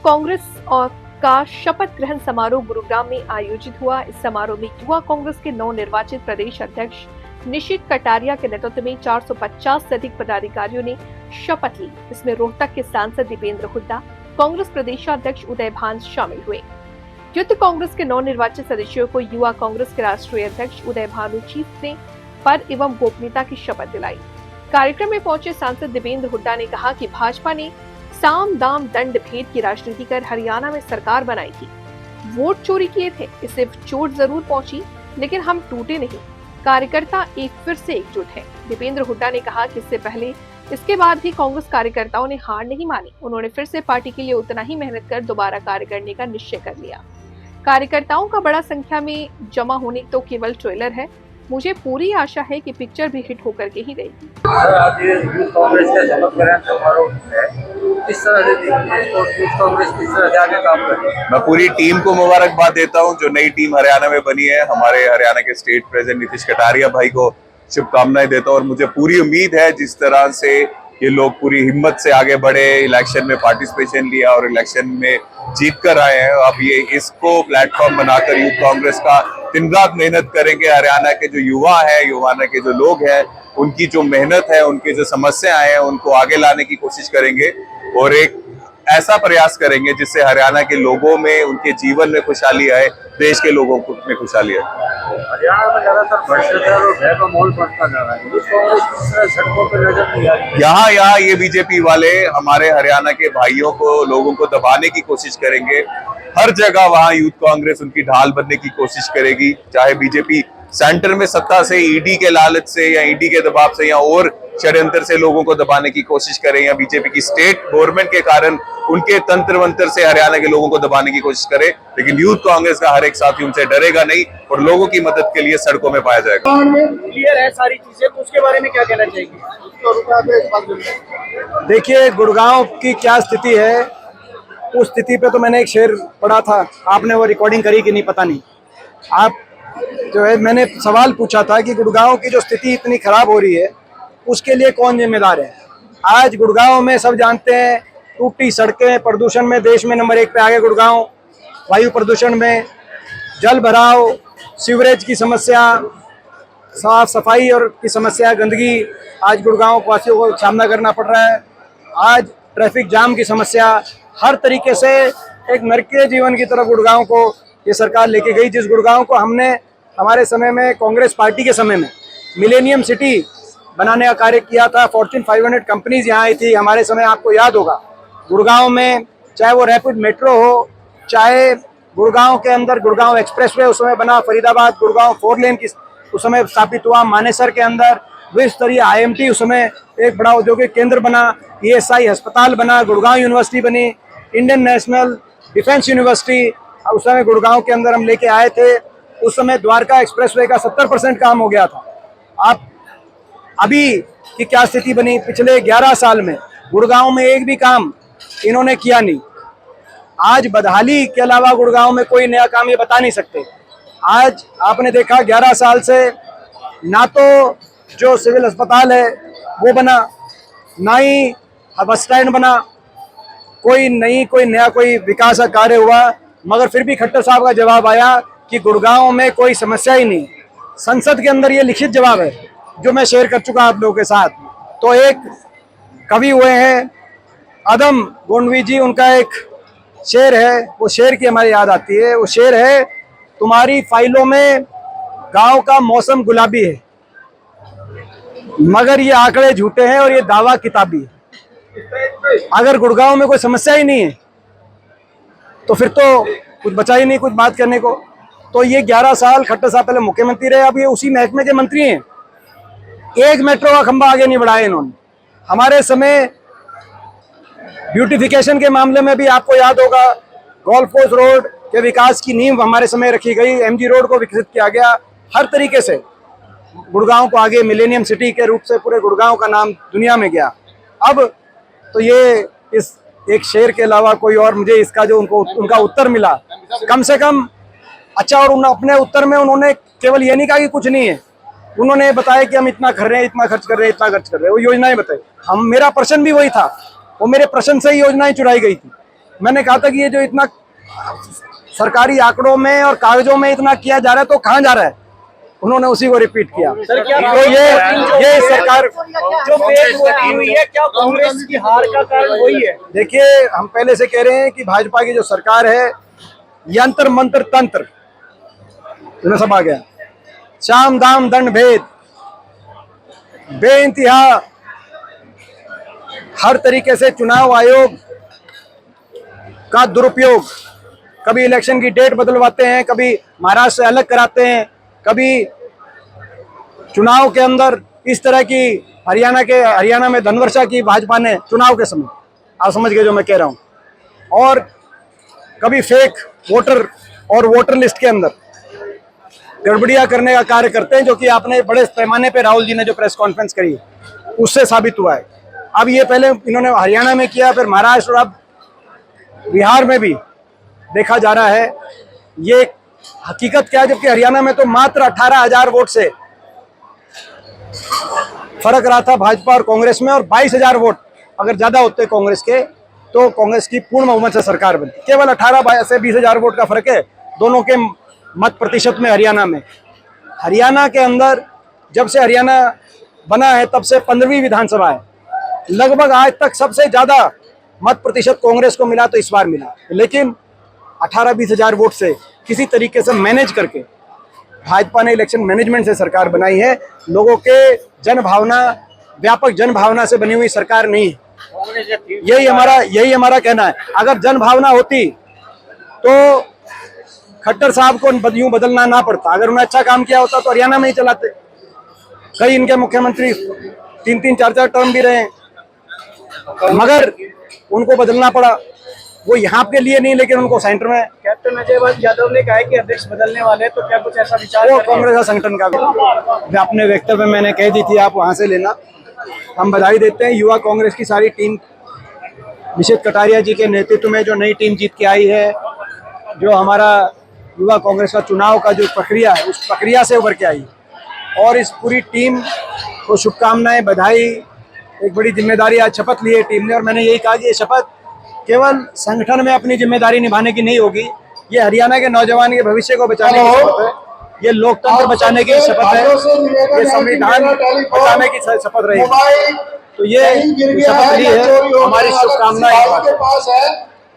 कांग्रेस और का शपथ ग्रहण समारोह गुरुग्राम में आयोजित हुआ। इस समारोह में युवा कांग्रेस के नवनिर्वाचित प्रदेश अध्यक्ष निशित कटारिया के नेतृत्व में 450 से अधिक पदाधिकारियों ने शपथ ली। इसमें रोहतक के सांसद दीपेंद्र हुड्डा, कांग्रेस प्रदेशाध्यक्ष उदय भान शामिल हुए। युद्ध कांग्रेस के नवनिर्वाचित सदस्यों को युवा कांग्रेस के राष्ट्रीय अध्यक्ष उदय भानु चीफ ने पद एवं गोपनीयता की शपथ दिलाई। कार्यक्रम में पहुंचे सांसद दीपेंद्र हुड्डा ने कहा कि भाजपा ने साम दाम दंड भेद की राजनीति कर हरियाणा में सरकार बनाई थी। वोट चोरी किए थे, इससे चोट जरूर पहुंची, लेकिन हम टूटे नहीं। कार्यकर्ता एक फिर से एकजुट है। दीपेंद्र हुड्डा ने कहा कि इसके बाद भी कांग्रेस कार्यकर्ताओं ने हार नहीं मानी। उन्होंने फिर से पार्टी के लिए उतना ही मेहनत कर दोबारा कार्य करने का निश्चय कर लिया। कार्यकर्ताओं का बड़ा संख्या में जमा होने तो केवल ट्रेलर है। मुझे पूरी आशा है कि पिक्चर भी हिट होकर के ही रहेगी। आज ये यूथ कांग्रेस का शपथ ग्रहण समारोह है, किस तरह से यूथ कांग्रेस किस तरह से आगे काम कर रही है? मैं पूरी टीम को मुबारकबाद देता हूं जो नई टीम हरियाणा में बनी है। हमारे हरियाणा के स्टेट प्रेसिडेंट नीतीश कटारिया भाई को शुभकामनाएं देता हूं और मुझे पूरी उम्मीद है जिस तरह से ये लोग पूरी हिम्मत से आगे बढ़े, इलेक्शन में पार्टिसिपेशन लिया और इलेक्शन में जीत कर आए हैं। अब ये इसको प्लेटफॉर्म बनाकर यूथ कांग्रेस का दिन रात मेहनत करेंगे। हरियाणा के जो युवा है, हरियाणा के जो लोग हैं, उनकी जो मेहनत है, उनकी जो समस्याएं हैं, उनको आगे लाने की कोशिश करेंगे और एक ऐसा प्रयास करेंगे जिससे हरियाणा के लोगों में, उनके जीवन में खुशहाली आए, देश के लोगों में खुशहाली आए। हरियाणा में ज्यादातर भ्रष्टाचार और भय का माहौल बढ़ता जा रहा है। यूथ कांग्रेस किस तरह सड़कों पर नजर नहीं आ रही है? यहाँ ये बीजेपी वाले हमारे हरियाणा के भाइयों को, लोगों को दबाने की कोशिश करेंगे। हर जगह वहाँ यूथ कांग्रेस उनकी ढाल बनने की कोशिश करेगी। चाहे बीजेपी सेंटर में सत्ता से ईडी के लालच से या ईडी के दबाव से या और षड्यंत्र से लोगों को दबाने की कोशिश करें, या बीजेपी की स्टेट गवर्नमेंट के कारण उनके तंत्र मंत्र से हरियाणा के लोगों को दबाने की कोशिश करे, लेकिन यूथ कांग्रेस का हर एक साथी उनसे डरेगा नहीं और लोगों की मदद के लिए सड़कों में पाया जाएगा। क्लियर है सारी चीजें, तो उसके बारे में क्या कहना चाहिए? देखिए, गुड़गांव की क्या स्थिति है, उस स्थिति पे तो मैंने एक शेर पढ़ा था, आपने वो रिकॉर्डिंग करी कि नहीं पता नहीं। आप जो है, मैंने सवाल पूछा था कि गुड़गांव की जो स्थिति इतनी खराब हो रही है उसके लिए कौन जिम्मेदार है। आज गुड़गांव में सब जानते हैं, टूटी सड़कें, प्रदूषण में देश में नंबर 1 पे आ गए गुड़गांव, वायु प्रदूषण में, जल भराव, सीवरेज की समस्या, साफ सफाई और की समस्या, गंदगी आज गुड़गांव वासियों को सामना करना पड़ रहा है। आज ट्रैफिक जाम की समस्या, हर तरीके से एक नरकीय जीवन की तरफ गुड़गांव को ये सरकार लेके गई। जिस गुड़गांव को हमने हमारे समय में, कांग्रेस पार्टी के समय में मिलेनियम सिटी बनाने का कार्य किया था, फॉर्च्यून 500 कंपनीज यहाँ आई थी हमारे समय, आपको याद होगा। गुड़गांव में चाहे वो रैपिड मेट्रो हो, चाहे गुड़गांव के अंदर गुड़गांव एक्सप्रेसवे उस समय बना, फरीदाबाद गुड़गांव 4 लेन की उस समय स्थापित हुआ, मानेसर के अंदर विश्व स्तरीय IMT उस समय एक बड़ा औद्योगिक केंद्र बना, ESI अस्पताल बना, गुड़गांव यूनिवर्सिटी बनी, इंडियन नेशनल डिफेंस यूनिवर्सिटी उस समय गुड़गांव के अंदर हम लेके आए थे। उस समय द्वारका एक्सप्रेसवे का 70% काम हो गया था। आप अभी की क्या स्थिति बनी, पिछले 11 साल में गुड़गांव में एक भी काम इन्होंने किया नहीं। आज बदहाली के अलावा गुड़गांव में कोई नया काम ये बता नहीं सकते। आज आपने देखा 11 साल से ना तो जो सिविल अस्पताल है वो बना, ना ही बस स्टैंड बना, कोई नया कोई विकास का कार्य हुआ। मगर फिर भी खट्टर साहब का जवाब आया कि गुड़गांव में कोई समस्या ही नहीं। संसद के अंदर ये लिखित जवाब है जो मैं शेयर कर चुका आप लोगों के साथ। तो एक कवि हुए हैं अदम गोंडवी जी, उनका एक शेर है, वो शेर की हमारी याद आती है। वो शेर है, तुम्हारी फाइलों में गांव का मौसम गुलाबी है, मगर ये आंकड़े झूठे हैं और ये दावा किताबी है। अगर गुड़गांव में कोई समस्या ही नहीं है तो फिर तो कुछ बचा ही नहीं कुछ बात करने को। तो ये 11 साल खट्टर साहब पहले मुख्यमंत्री रहे, अब ये उसी महकमे के मंत्री हैं। एक मेट्रो का खंभा आगे नहीं बढ़ाया इन्होंने। हमारे समय ब्यूटिफिकेशन के मामले में भी आपको याद होगा, गोल्फ कोर्स रोड के विकास की नींव हमारे समय रखी गई, MG रोड को विकसित किया गया। हर तरीके से गुड़गांव को आगे मिलेनियम सिटी के रूप से पूरे गुड़गांव का नाम दुनिया में गया। अब तो ये इस एक शेर के अलावा कोई और मुझे इसका जो उनका उत्तर मिला, कम से कम अच्छा। और अपने उत्तर में उन्होंने केवल ये नहीं कहा कि कुछ नहीं है, उन्होंने बताया कि हम इतना कर रहे हैं, इतना खर्च कर रहे हैं, इतना खर्च कर रहे हैं, वो योजनाएं बताई। मेरा प्रश्न भी वही था, वो मेरे प्रश्न से ही योजनाएं चुराई गई थी। मैंने कहा था कि ये जो इतना सरकारी आंकड़ों में और कागजों में इतना किया जा रहा है तो कहाँ जा रहा है, उन्होंने उसी को रिपीट किया। सर क्या तो ये सरकार जो फेक वोटिंग हुई है, क्या कांग्रेस की हार का कारण वही है? देखिए, हम पहले से कह रहे हैं कि भाजपा की जो सरकार है, यंत्र मंत्र तंत्र इनमें सब आ गया, साम दाम दंड भेद, बेइंतहा हर तरीके से चुनाव आयोग का दुरुपयोग, कभी इलेक्शन की डेट बदलवाते हैं, कभी महाराष्ट्र से अलग कराते हैं, कभी चुनाव के अंदर इस तरह की हरियाणा में धनवर्षा की भाजपा ने चुनाव के समय, आप समझ गए जो मैं कह रहा हूं, और कभी फेक वोटर और वोटर लिस्ट के अंदर गड़बड़ियां करने का कार्य करते हैं, जो कि आपने बड़े पैमाने पे राहुल जी ने जो प्रेस कॉन्फ्रेंस करी है उससे साबित हुआ है। अब ये पहले इन्होंने हरियाणा में किया, फिर महाराष्ट्र और अब बिहार में भी देखा जा रहा है। ये हकीकत क्या है, जबकि हरियाणा में तो मात्र 18,000 वोट से फर्क रहा था भाजपा और कांग्रेस में, और 22,000 वोट अगर ज्यादा होते कांग्रेस के तो कांग्रेस की पूर्ण बहुमत से सरकार बनती। केवल 18 से 20,000 वोट का फर्क है दोनों के मत प्रतिशत में। हरियाणा के अंदर जब से हरियाणा बना है तब से 15वीं विधानसभा है, लगभग आज तक सबसे ज्यादा मत प्रतिशत कांग्रेस को मिला तो इस बार मिला, लेकिन 18-20,000 वोट से किसी तरीके से मैनेज करके भाजपा ने इलेक्शन मैनेजमेंट से सरकार बनाई है। लोगों के जनभावना, व्यापक जनभावना से बनी हुई सरकार नहीं है। यही हमारा कहना है। अगर जनभावना होती तो खट्टर साहब को यूं बदलना ना पड़ता। अगर उन्होंने अच्छा काम किया होता तो हरियाणा में ही चलाते। कई इनके मुख्यमंत्री 3-3, 4-4 टर्म भी रहे, मगर उनको बदलना पड़ा। वो यहाँ के लिए नहीं, लेकिन उनको सेंटर में। कैप्टन अजय यादव ने कहा है कि अध्यक्ष बदलने वाले, तो क्या कुछ ऐसा विचार? वो कांग्रेस का संगठन का अपने वक्तव्य में मैंने कह दी थी, आप वहां से लेना। हम बधाई देते हैं युवा कांग्रेस की सारी टीम, निशित कटारिया जी के नेतृत्व में जो नई टीम जीत के आई है, जो हमारा युवा कांग्रेस का चुनाव का जो प्रक्रिया है उस प्रक्रिया से उभर के आई, और इस पूरी टीम को शुभकामनाएं, बधाई। एक बड़ी जिम्मेदारी आज शपथ ली है टीम ने, और मैंने यही कहा कि ये शपथ केवल संगठन में अपनी जिम्मेदारी निभाने की नहीं होगी, ये हरियाणा के नौजवान के भविष्य को बचाने की शपथ है, ये लोकतंत्र बचाने की शपथ है, ये संविधान बचाने की शपथ रहेगी। तो ये शपथ ली है, हमारी शुभकामनाएं।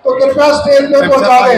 तो कृपया स्टेज पे पहुंचा दें।